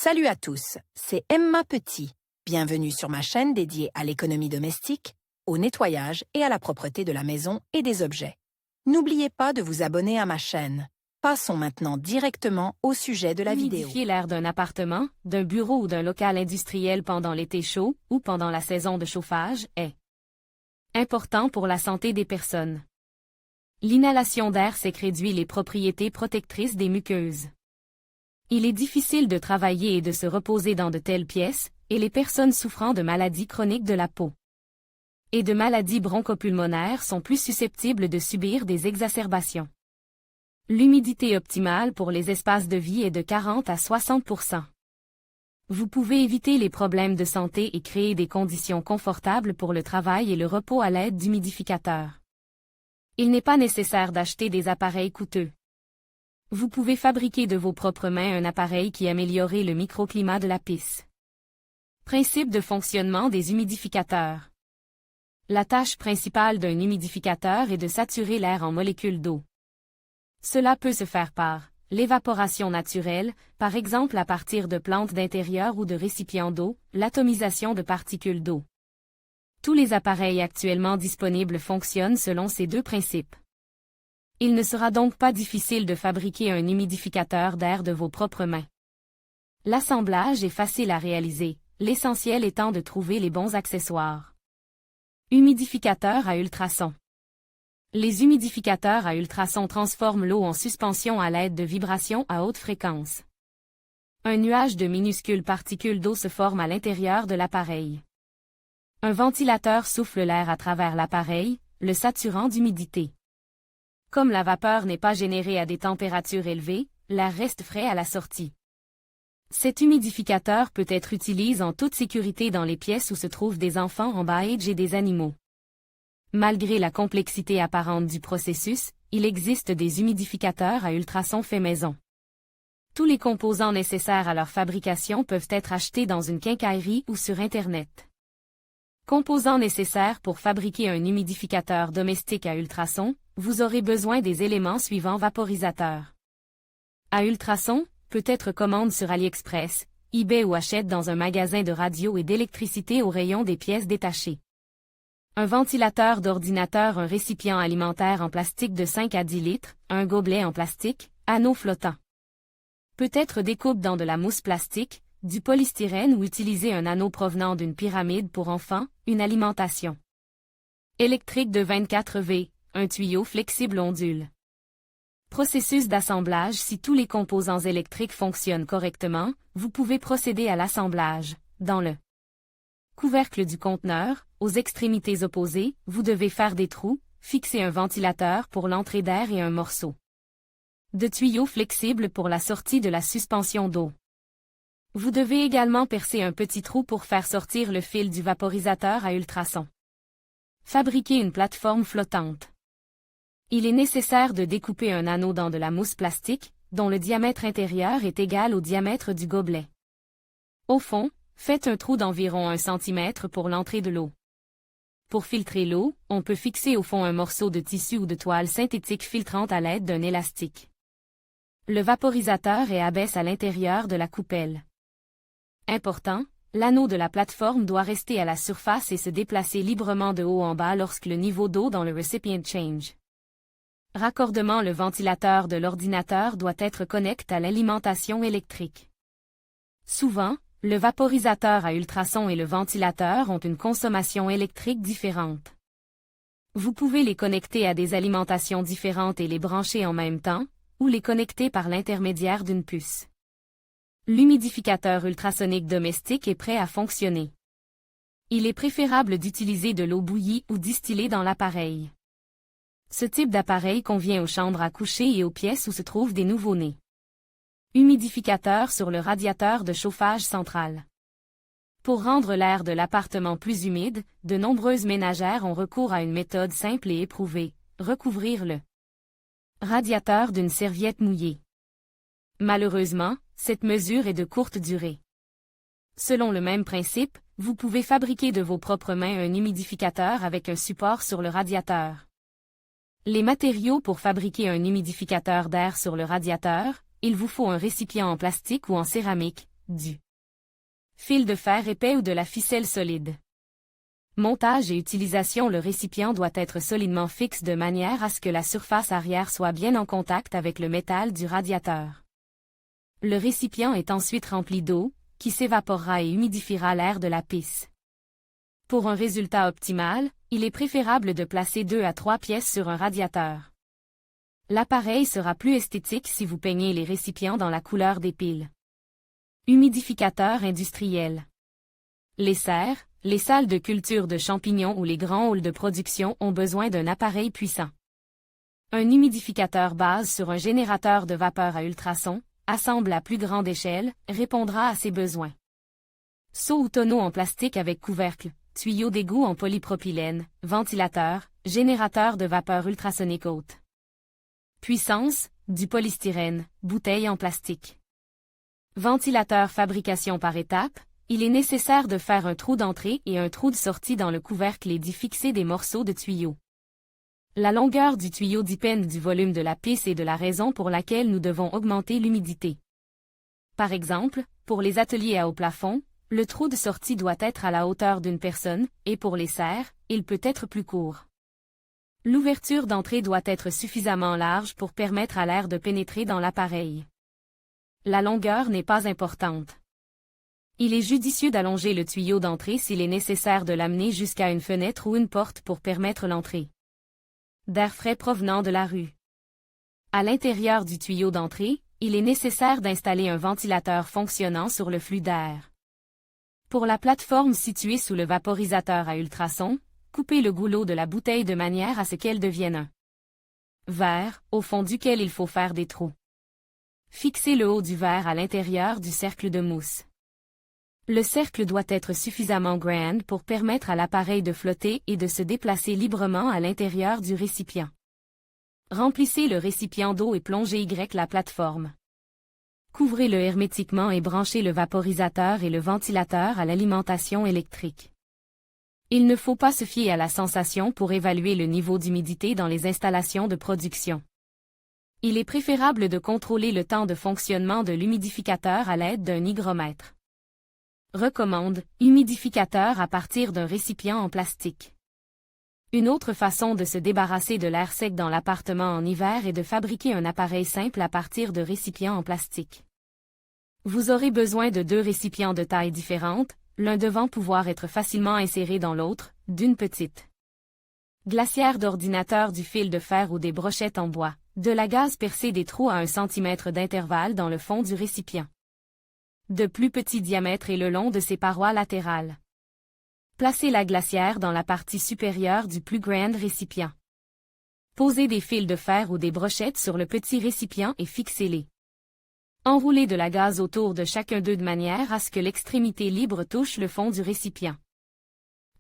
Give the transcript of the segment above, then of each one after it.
Salut à tous, c'est Emma Petit. Bienvenue sur ma chaîne dédiée à l'économie domestique, au nettoyage et à la propreté de la maison et des objets. N'oubliez pas de vous abonner à ma chaîne. Passons maintenant directement au sujet de la vidéo. Humidifier l'air d'un appartement, d'un bureau ou d'un local industriel pendant l'été chaud ou pendant la saison de chauffage est important pour la santé des personnes. L'inhalation d'air sec réduit les propriétés protectrices des muqueuses. Il est difficile de travailler et de se reposer dans de telles pièces, et les personnes souffrant de maladies chroniques de la peau et de maladies bronchopulmonaires sont plus susceptibles de subir des exacerbations. L'humidité optimale pour les espaces de vie est de 40 à 60%. Vous pouvez éviter les problèmes de santé et créer des conditions confortables pour le travail et le repos à l'aide d'humidificateurs. Il n'est pas nécessaire d'acheter des appareils coûteux. Vous pouvez fabriquer de vos propres mains un appareil qui améliore le microclimat de la pièce. Principe de fonctionnement des humidificateurs. La tâche principale d'un humidificateur est de saturer l'air en molécules d'eau. Cela peut se faire par l'évaporation naturelle, par exemple à partir de plantes d'intérieur ou de récipients d'eau, l'atomisation de particules d'eau. Tous les appareils actuellement disponibles fonctionnent selon ces deux principes. Il ne sera donc pas difficile de fabriquer un humidificateur d'air de vos propres mains. L'assemblage est facile à réaliser, l'essentiel étant de trouver les bons accessoires. Humidificateur à ultrasons. Les humidificateurs à ultrasons transforment l'eau en suspension à l'aide de vibrations à haute fréquence. Un nuage de minuscules particules d'eau se forme à l'intérieur de l'appareil. Un ventilateur souffle l'air à travers l'appareil, le saturant d'humidité. Comme la vapeur n'est pas générée à des températures élevées, l'air reste frais à la sortie. Cet humidificateur peut être utilisé en toute sécurité dans les pièces où se trouvent des enfants en bas âge et des animaux. Malgré la complexité apparente du processus, il existe des humidificateurs à ultrasons faits maison. Tous les composants nécessaires à leur fabrication peuvent être achetés dans une quincaillerie ou sur Internet. Composants nécessaires pour fabriquer un humidificateur domestique à ultrasons, vous aurez besoin des éléments suivants: vaporisateur à ultrasons, peut-être commande sur AliExpress, eBay ou achète dans un magasin de radio et d'électricité au rayon des pièces détachées. Un ventilateur d'ordinateur, un récipient alimentaire en plastique de 5 à 10 litres, un gobelet en plastique, anneau flottant. Peut-être découpe dans de la mousse plastique, du polystyrène ou utiliser un anneau provenant d'une pyramide pour enfants, une alimentation électrique de 24 V, un tuyau flexible ondule. Processus d'assemblage. Si tous les composants électriques fonctionnent correctement, vous pouvez procéder à l'assemblage. Dans le couvercle du conteneur, aux extrémités opposées, vous devez faire des trous, fixer un ventilateur pour l'entrée d'air et un morceau de tuyau flexible pour la sortie de la suspension d'eau. Vous devez également percer un petit trou pour faire sortir le fil du vaporisateur à ultrasons. Fabriquer une plateforme flottante. Il est nécessaire de découper un anneau dans de la mousse plastique, dont le diamètre intérieur est égal au diamètre du gobelet. Au fond, faites un trou d'environ 1 cm pour l'entrée de l'eau. Pour filtrer l'eau, on peut fixer au fond un morceau de tissu ou de toile synthétique filtrante à l'aide d'un élastique. Le vaporisateur est abaisse à l'intérieur de la coupelle. Important, l'anneau de la plateforme doit rester à la surface et se déplacer librement de haut en bas lorsque le niveau d'eau dans le recipient change. Raccordement. Le ventilateur de l'ordinateur doit être connecté à l'alimentation électrique. Souvent, le vaporisateur à ultrasons et le ventilateur ont une consommation électrique différente. Vous pouvez les connecter à des alimentations différentes et les brancher en même temps, ou les connecter par l'intermédiaire d'une puce. L'humidificateur ultrasonique domestique est prêt à fonctionner. Il est préférable d'utiliser de l'eau bouillie ou distillée dans l'appareil. Ce type d'appareil convient aux chambres à coucher et aux pièces où se trouvent des nouveau-nés. Humidificateur sur le radiateur de chauffage central. Pour rendre l'air de l'appartement plus humide, de nombreuses ménagères ont recours à une méthode simple et éprouvée: recouvrir le radiateur d'une serviette mouillée. Malheureusement, cette mesure est de courte durée. Selon le même principe, vous pouvez fabriquer de vos propres mains un humidificateur avec un support sur le radiateur. Les matériaux pour fabriquer un humidificateur d'air sur le radiateur: il vous faut un récipient en plastique ou en céramique, du fil de fer épais ou de la ficelle solide. Montage et utilisation. Le récipient doit être solidement fixe de manière à ce que la surface arrière soit bien en contact avec le métal du radiateur. Le récipient est ensuite rempli d'eau, qui s'évaporera et humidifiera l'air de la pisse. Pour un résultat optimal, il est préférable de placer 2 à 3 pièces sur un radiateur. L'appareil sera plus esthétique si vous peignez les récipients dans la couleur des piles. Humidificateur industriel. Les serres, les salles de culture de champignons ou les grands halls de production ont besoin d'un appareil puissant. Un humidificateur base sur un générateur de vapeur à ultrasons, assemble à plus grande échelle, répondra à ces besoins. Seaux ou tonneaux en plastique avec couvercle, tuyaux d'égout en polypropylène, ventilateur, générateur de vapeur ultrasonique haute. Puissance, du polystyrène, bouteille en plastique. Ventilateur. Fabrication par étapes. Il est nécessaire de faire un trou d'entrée et un trou de sortie dans le couvercle et d'y fixer des morceaux de tuyaux. La longueur du tuyau dépend du volume de la pisse et de la raison pour laquelle nous devons augmenter l'humidité. Par exemple, pour les ateliers à haut plafond, le trou de sortie doit être à la hauteur d'une personne, et pour les serres, il peut être plus court. L'ouverture d'entrée doit être suffisamment large pour permettre à l'air de pénétrer dans l'appareil. La longueur n'est pas importante. Il est judicieux d'allonger le tuyau d'entrée s'il est nécessaire de l'amener jusqu'à une fenêtre ou une porte pour permettre l'entrée d'air frais provenant de la rue. À l'intérieur du tuyau d'entrée, il est nécessaire d'installer un ventilateur fonctionnant sur le flux d'air. Pour la plateforme située sous le vaporisateur à ultrasons, coupez le goulot de la bouteille de manière à ce qu'elle devienne un verre, au fond duquel il faut faire des trous. Fixez le haut du verre à l'intérieur du cercle de mousse. Le cercle doit être suffisamment grand pour permettre à l'appareil de flotter et de se déplacer librement à l'intérieur du récipient. Remplissez le récipient d'eau et plongez la plateforme. Couvrez-le hermétiquement et branchez le vaporisateur et le ventilateur à l'alimentation électrique. Il ne faut pas se fier à la sensation pour évaluer le niveau d'humidité dans les installations de production. Il est préférable de contrôler le temps de fonctionnement de l'humidificateur à l'aide d'un hygromètre. Recommande, humidificateur à partir d'un récipient en plastique. Une autre façon de se débarrasser de l'air sec dans l'appartement en hiver est de fabriquer un appareil simple à partir de récipients en plastique. Vous aurez besoin de 2 récipients de taille différente, l'un devant pouvoir être facilement inséré dans l'autre, d'une petite glacière d'ordinateur, du fil de fer ou des brochettes en bois, de la gaze percée, des trous à 1 cm d'intervalle dans le fond du récipient. De plus petit diamètre et le long de ses parois latérales. Placez la glacière dans la partie supérieure du plus grand récipient. Posez des fils de fer ou des brochettes sur le petit récipient et fixez-les. Enroulez de la gaze autour de chacun d'eux de manière à ce que l'extrémité libre touche le fond du récipient.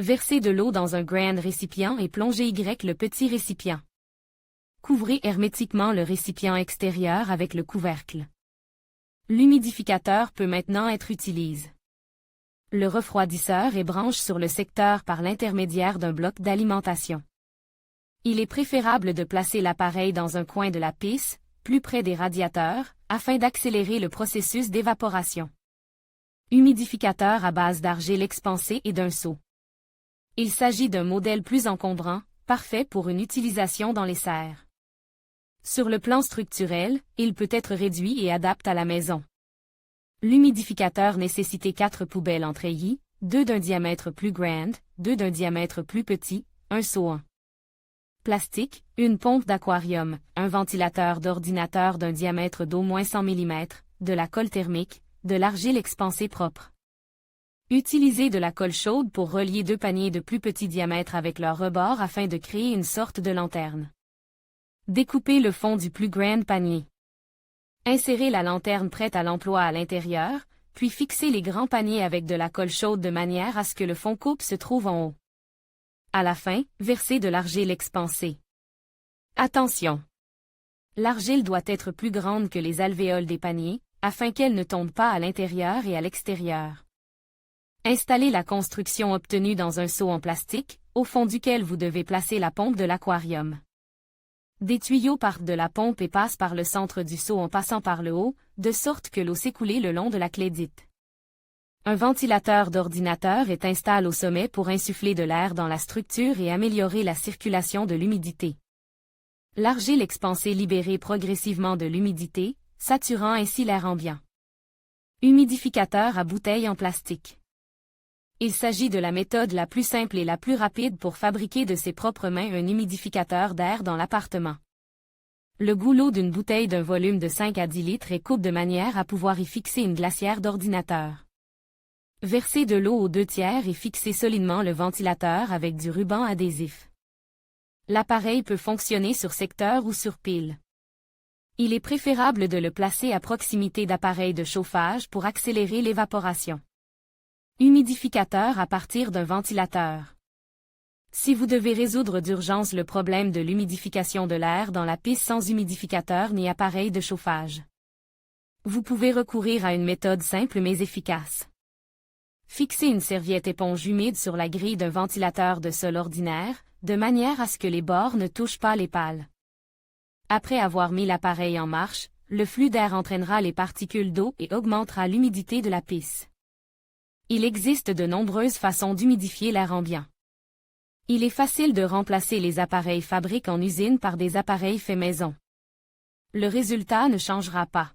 Versez de l'eau dans un grand récipient et plongez le petit récipient. Couvrez hermétiquement le récipient extérieur avec le couvercle. L'humidificateur peut maintenant être utilisé. Le refroidisseur est branche sur le secteur par l'intermédiaire d'un bloc d'alimentation. Il est préférable de placer l'appareil dans un coin de la pisse, plus près des radiateurs, afin d'accélérer le processus d'évaporation. Humidificateur à base d'argile expansée et d'un seau. Il s'agit d'un modèle plus encombrant, parfait pour une utilisation dans les serres. Sur le plan structurel, il peut être réduit et adapté à la maison. L'humidificateur nécessitait 4 poubelles en treillis, 2 d'un diamètre plus grand, 2 d'un diamètre plus petit, un seau en plastique, une pompe d'aquarium, un ventilateur d'ordinateur d'un diamètre d'au moins 100 mm, de la colle thermique, de l'argile expansée propre. Utilisez de la colle chaude pour relier 2 paniers de plus petit diamètre avec leur rebord afin de créer une sorte de lanterne. Découpez le fond du plus grand panier. Insérez la lanterne prête à l'emploi à l'intérieur, puis fixez les grands paniers avec de la colle chaude de manière à ce que le fond coupe se trouve en haut. À la fin, versez de l'argile expansée. Attention! L'argile doit être plus grande que les alvéoles des paniers, afin qu'elle ne tombe pas à l'intérieur et à l'extérieur. Installez la construction obtenue dans un seau en plastique, au fond duquel vous devez placer la pompe de l'aquarium. Des tuyaux partent de la pompe et passent par le centre du seau en passant par le haut, de sorte que l'eau s'écoule le long de la clé dite Un ventilateur d'ordinateur est installé au sommet pour insuffler de l'air dans la structure et améliorer la circulation de l'humidité. L'argile expansée libère progressivement de l'humidité, saturant ainsi l'air ambiant. Humidificateur à bouteille en plastique. Il s'agit de la méthode la plus simple et la plus rapide pour fabriquer de ses propres mains un humidificateur d'air dans l'appartement. Le goulot d'une bouteille d'un volume de 5 à 10 litres est coupé de manière à pouvoir y fixer une glacière d'ordinateur. Versez de l'eau aux 2/3 et fixez solidement le ventilateur avec du ruban adhésif. L'appareil peut fonctionner sur secteur ou sur pile. Il est préférable de le placer à proximité d'appareils de chauffage pour accélérer l'évaporation. Humidificateur à partir d'un ventilateur. Si vous devez résoudre d'urgence le problème de l'humidification de l'air dans la piste sans humidificateur ni appareil de chauffage, vous pouvez recourir à une méthode simple mais efficace. Fixez une serviette éponge humide sur la grille d'un ventilateur de sol ordinaire, de manière à ce que les bords ne touchent pas les pales. Après avoir mis l'appareil en marche, le flux d'air entraînera les particules d'eau et augmentera l'humidité de la piste. Il existe de nombreuses façons d'humidifier l'air ambiant. Il est facile de remplacer les appareils fabriqués en usine par des appareils faits maison. Le résultat ne changera pas.